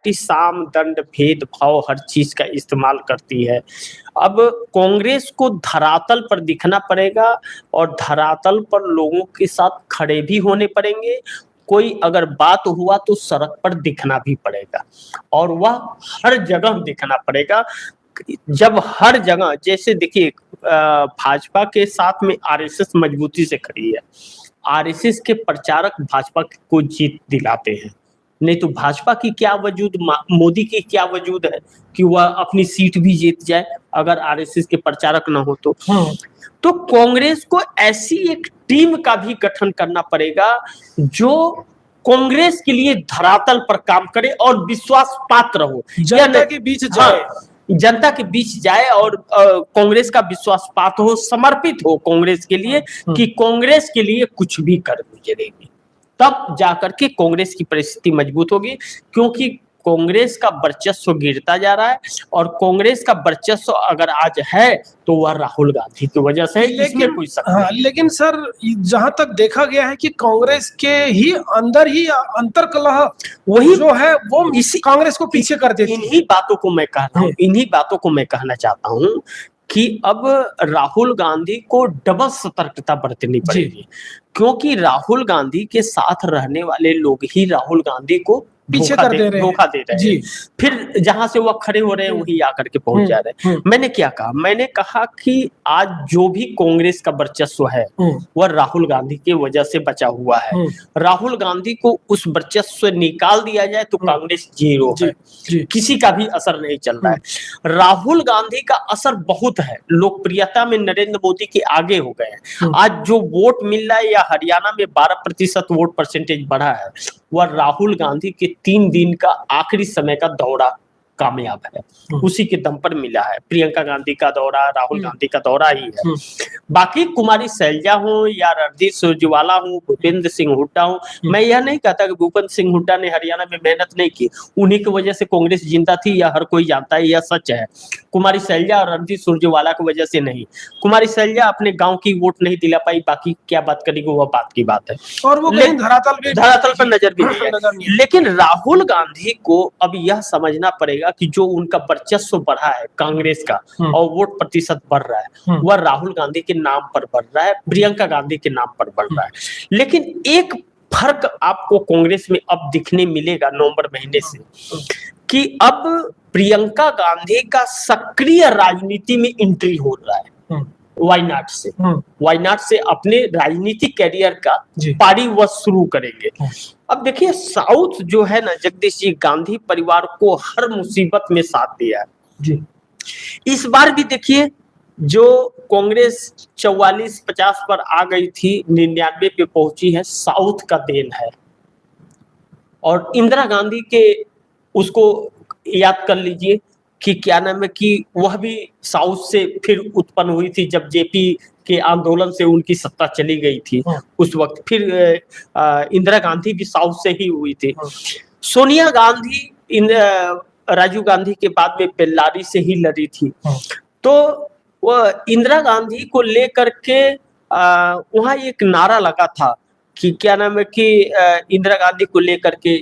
Party साम दंड भेदभाव हर चीज का इस्तेमाल करती है। अब कांग्रेस को धरातल पर दिखना पड़ेगा और धरातल पर लोगों के साथ खड़े भी होने पड़ेंगे। कोई अगर बात हुआ तो सड़क पर दिखना भी पड़ेगा और वह हर जगह दिखना पड़ेगा। जब हर जगह, जैसे देखिए भाजपा के साथ में आरएसएस मजबूती से खड़ी है। आरएसएस के प्रचारक भाजपा को जीत दिलाते हैं, नहीं तो भाजपा की क्या वजूद, मोदी की क्या वजूद है कि वह अपनी सीट भी जीत जाए अगर आरएसएस के प्रचारक ना हो तो। तो कांग्रेस को ऐसी एक टीम का भी गठन करना पड़ेगा जो कांग्रेस के लिए धरातल पर काम करे और विश्वास पात्र हो, जनता के बीच जाए। जनता के बीच जाए और कांग्रेस का विश्वास पात्र हो, समर्पित हो कांग्रेस के लिए कि कांग्रेस के लिए कुछ भी कर गुजरेगी। तब जाकर के कांग्रेस की परिस्थिति मजबूत होगी, क्योंकि कांग्रेस का वर्चस्व गिरता जा रहा है और कांग्रेस का वर्चस्व अगर आज है तो वह राहुल गांधी की वजह से है, इसमें कोई शक नहीं। लेकिन सर, जहां तक देखा गया है कि कांग्रेस के ही अंदर ही अंतर्कलह वही जो है वो कांग्रेस को पीछे कर देती है। इन्हीं बातों को मैं कह रहा हूँ, इन्हीं बातों को मैं कहना चाहता हूँ कि अब राहुल गांधी को डबल सतर्कता बरतनी पड़ेगी, क्योंकि राहुल गांधी के साथ रहने वाले लोग ही राहुल गांधी को पीछे धोखा कर दे रहे हैं। फिर जहां से वह खड़े हो रहे हैं वहीं आकर के पहुंच जा रहे हैं। मैंने क्या कहा, मैंने कहा कि आज जो भी कांग्रेस का वर्चस्व है वह राहुल गांधी की वजह से बचा हुआ है। राहुल गांधी को उस वर्चस्व से निकाल दिया जाए तो कांग्रेस जीरो है, किसी का भी असर नहीं चल रहा है। राहुल गांधी का असर बहुत है, लोकप्रियता में नरेंद्र मोदी के आगे हो गए हैं। आज जो वोट मिल रहा है या हरियाणा में 12% वोट परसेंटेज बढ़ा है, वह राहुल गांधी के 3 दिन का आखिरी समय का दौरा कामयाब है, उसी के दम पर मिला है। प्रियंका गांधी का दौरा राहुल गांधी का दौरा ही है। बाकी कुमारी शैलजा हो या रणदीप सुरजेवाला हो, भूपेंद्र सिंह हुड्डा हो, मैं यह नहीं कहता कि भूपेंद्र सिंह हुड्डा ने हरियाणा में मेहनत नहीं की, उन्हीं की वजह से कांग्रेस जिंदा थी, यह हर कोई जानता है, यह सच है। कुमारी शैलजा और रणदीप सुरजेवाला की वजह से नहीं, कुमारी शैलजा अपने गाँव की वोट नहीं दिला पाई, बाकी क्या बात करेगी वह बात की बात है, और वो धरातल पर नजर भी नहीं है। लेकिन राहुल गांधी को अब यह समझना पड़ेगा कि जो उनका वर्चस्व बढ़ा है कांग्रेस का और वोट प्रतिशत बढ़ रहा है, वह राहुल गांधी के नाम पर बढ़ रहा है, प्रियंका गांधी के नाम पर बढ़ रहा है। लेकिन एक फर्क आपको कांग्रेस में अब दिखने मिलेगा नवंबर महीने से, कि अब प्रियंका गांधी का सक्रिय राजनीति में एंट्री हो रहा है। वायनाड से अपने राजनीतिक कैरियर का पारी वह शुरू करेंगे। अब देखिए, साउथ जो है ना, जगदीश जी, गांधी परिवार को हर मुसीबत में साथ दिया है। इस बार भी देखिए, जो कांग्रेस 44-50 पर आ गई थी, 99 पे पहुंची है, साउथ का देन है। और इंदिरा गांधी के उसको याद कर लीजिए कि क्या नाम है कि वह भी साउथ से फिर उत्पन्न हुई थी, जब जेपी के आंदोलन से उनकी सत्ता चली गई थी उस वक्त। फिर इंदिरा गांधी भी साउथ से ही हुई थी। सोनिया गांधी राजीव गांधी के बाद में बेल्लारी से ही लड़ी थी। तो वह इंदिरा गांधी को लेकर के वहां एक नारा लगा था कि क्या नाम है कि इंदिरा गांधी को लेकर के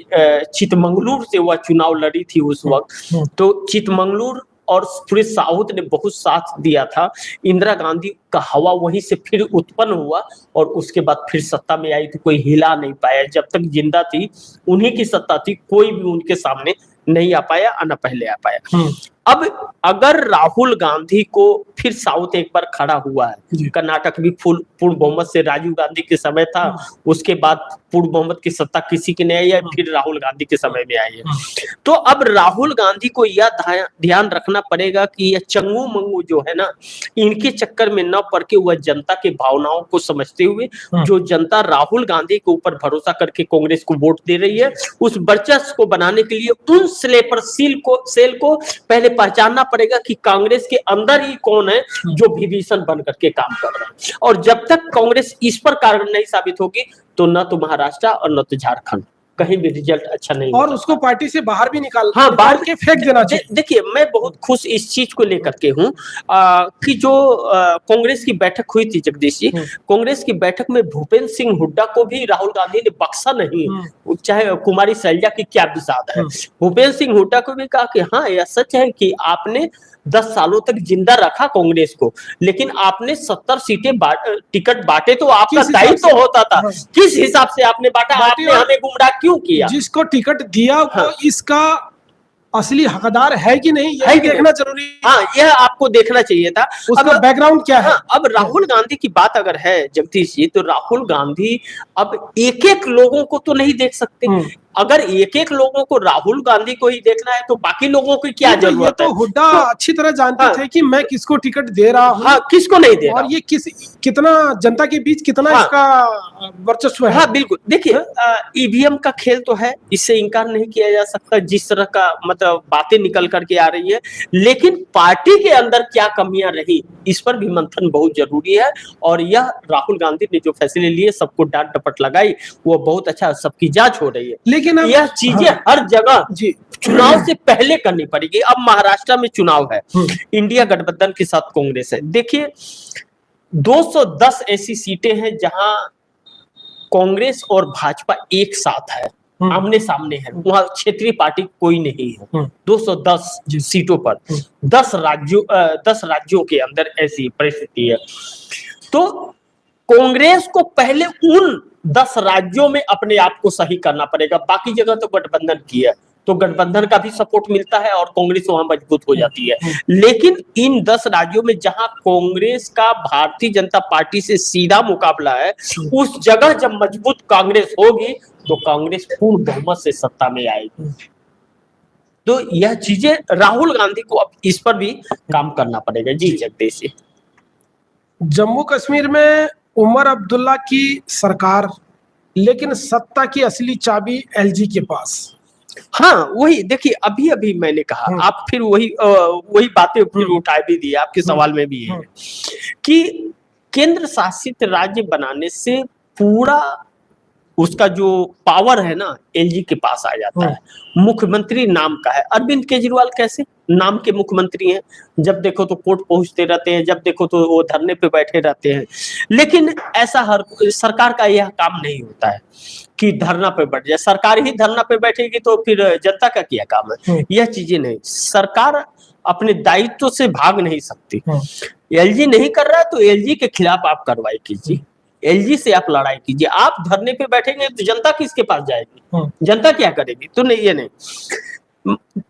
चितमंगलुरु से वह चुनाव लड़ी थी उस वक्त। तो चितमंगलुरु और पूरे साउथ ने बहुत साथ दिया था। इंदिरा गांधी का हवा वहीं से फिर उत्पन्न हुआ और उसके बाद फिर सत्ता में आई थी, कोई हिला नहीं पाया। जब तक जिंदा थी उन्हीं की सत्ता थी, कोई भी उनके सामने नहीं आ पाया, न पहले आ पाया। अब अगर राहुल गांधी को फिर साउथ एक बार खड़ा हुआ है, कर्नाटक भी पूर्ण बहुमत से राजीव गांधी के समय था, उसके बाद पूर्ण बहुमत की सत्ता किसी की नहीं आई है, फिर राहुल गांधी के समय में आई है। तो अब राहुल गांधी को यह ध्यान रखना पड़ेगा कि यह चंगू मंगू जो है ना, इनके चक्कर में न पड़ के वह जनता के भावनाओं को समझते हुए, जो जनता राहुल गांधी के ऊपर भरोसा करके कांग्रेस को वोट दे रही है, उस वर्चस्व को बनाने के लिए उन स्लेपर सेल को पहले पहचानना पड़ेगा कि कांग्रेस के अंदर ही कौन है जो विभीषण बन करके काम कर रहा है। और जब तक कांग्रेस इस पर कारण नहीं साबित होगी तो न तो महाराष्ट्र और न तो झारखंड कहीं भी रिजल्ट अच्छा नहीं और उसको पार्टी से बाहर भी निकाल बाहर के फेंक देना चाहिए। देखिए, मैं बहुत खुश इस चीज को लेकर के हूँ कि जो कांग्रेस की बैठक हुई थी जगदीश जी, कांग्रेस की बैठक में भूपेंद्र सिंह हुड्डा को भी राहुल गांधी ने बख्शा नहीं, चाहे कुमारी शैलजा की क्या विषाद है। भूपेंद्र सिंह हुड्डा को भी कहा कि हाँ, यह सच है कि आपने 10 सालों तक जिंदा रखा कांग्रेस को, लेकिन आपने 70 सीटें टिकट बांटे तो आपका दायित्व होता था। किस हिसाब से आपने बांटा, आपने हमें गुमराह क्यों किया? जिसको टिकट दिया वो इसका असली हकदार है कि नहीं, यह देखना जरूरी है। हाँ, यह आपको देखना चाहिए था। उसका बैकग्राउंड क्या है? अब राहुल गांधी की बात अगर है जगदीश जी, तो राहुल गांधी अब एक एक लोगों को तो नहीं देख सकते। अगर एक एक लोगों को राहुल गांधी को ही देखना है तो बाकी लोगों की क्या जरूरत है? तो हुड्डा अच्छी तरह जानते थे कि मैं किसको टिकट दे रहा हूँ, किसको नहीं दे रहा, और ये कितना जनता के बीच कितना इसका वर्चस्व है। हाँ बिल्कुल, देखिए ईवीएम का खेल तो है, इससे इनकार नहीं किया जा सकता, जिस तरह का मतलब बातें निकल करके आ रही है, लेकिन पार्टी के अंदर क्या कमियां रही इस पर भी मंथन बहुत जरूरी है। और यह राहुल गांधी ने जो फैसले लिए, सबको डांट डपट लगाई, वो बहुत अच्छा, सबकी जांच हो रही है। लेकिन यह चीजें हर जगह चुनाव से पहले करनी पड़ेगी। अब महाराष्ट्र में चुनाव है, इंडिया गठबंधन के साथ कांग्रेस है। देखिए 210 ऐसी सीटें हैं जहां कांग्रेस और भाजपा एक साथ है, आमने सामने है, वहां क्षेत्रीय पार्टी कोई नहीं है। 210 सीटों पर 10 राज्यों के अंदर ऐसी परिस्थिति है। तो कांग्रेस को पहले उन 10 राज्यों में अपने आप को सही करना पड़ेगा, बाकी जगह तो गठबंधन की है, तो गठबंधन का भी सपोर्ट मिलता है और कांग्रेस वहां मजबूत हो जाती है। लेकिन इन 10 राज्यों में जहां कांग्रेस का भारतीय जनता पार्टी से सीधा मुकाबला है, उस जगह जब मजबूत कांग्रेस होगी तो कांग्रेस पूर्ण बहुमत से सत्ता में आएगी। तो यह चीजें राहुल गांधी को अब इस पर भी काम करना पड़ेगा। जी जगदीश जी, जम्मू कश्मीर में उमर अब्दुल्ला की सरकार, लेकिन सत्ता की असली चाबी एलजी के पास। हाँ वही देखिए, अभी अभी मैंने कहा, आप फिर वही बातें फिर उठा भी दी, आपके सवाल में भी है कि केंद्र शासित राज्य बनाने से पूरा उसका जो पावर है ना एलजी के पास आ जाता है। मुख्यमंत्री नाम का है, अरविंद केजरीवाल कैसे नाम के मुख्यमंत्री हैं, जब देखो तो कोर्ट पहुंचते रहते हैं, जब देखो तो वो धरने पे बैठे रहते हैं। लेकिन ऐसा हर सरकार का यह काम नहीं होता है कि धरना पे बैठ जाए। सरकार ही धरना पे बैठेगी तो फिर जनता का क्या काम है? यह चीजें नहीं, सरकार अपने दायित्व से भाग नहीं सकती। एलजी नहीं कर रहा है तो एलजी के खिलाफ आप कार्रवाई कीजिए, एलजी से आप लड़ाई कीजिए। आप धरने पे बैठेंगे तो जनता किसके पास जाएगी? जनता क्या करेगी? तो नहीं, ये नहीं,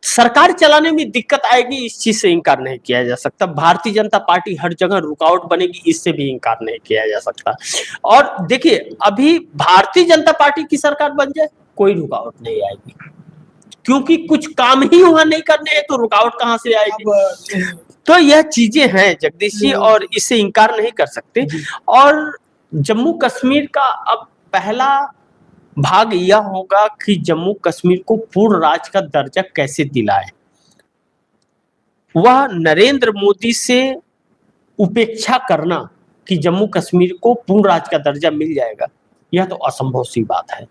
सरकार चलाने में दिक्कत आएगी, इस चीज से इनकार नहीं किया जा सकता। भारतीय जनता पार्टी हर जगह रुकावट बनेगी, इससे भी इनकार नहीं किया जा सकता। और देखिए अभी भारतीय जनता पार्टी की सरकार बन जाए कोई रुकावट नहीं आएगी, क्योंकि कुछ काम ही वहां नहीं करने हैं, तो रुकावट कहां से आएगी? तो यह चीजें हैं जगदीश जी, और इससे इनकार नहीं कर सकते। और जम्मू कश्मीर का अब पहला भाग यह होगा कि जम्मू कश्मीर को पूर्ण राज्य का दर्जा कैसे दिलाए। वह नरेंद्र मोदी से उपेक्षा करना कि जम्मू कश्मीर को पूर्ण राज्य का दर्जा मिल जाएगा, यह तो असंभव सी बात है।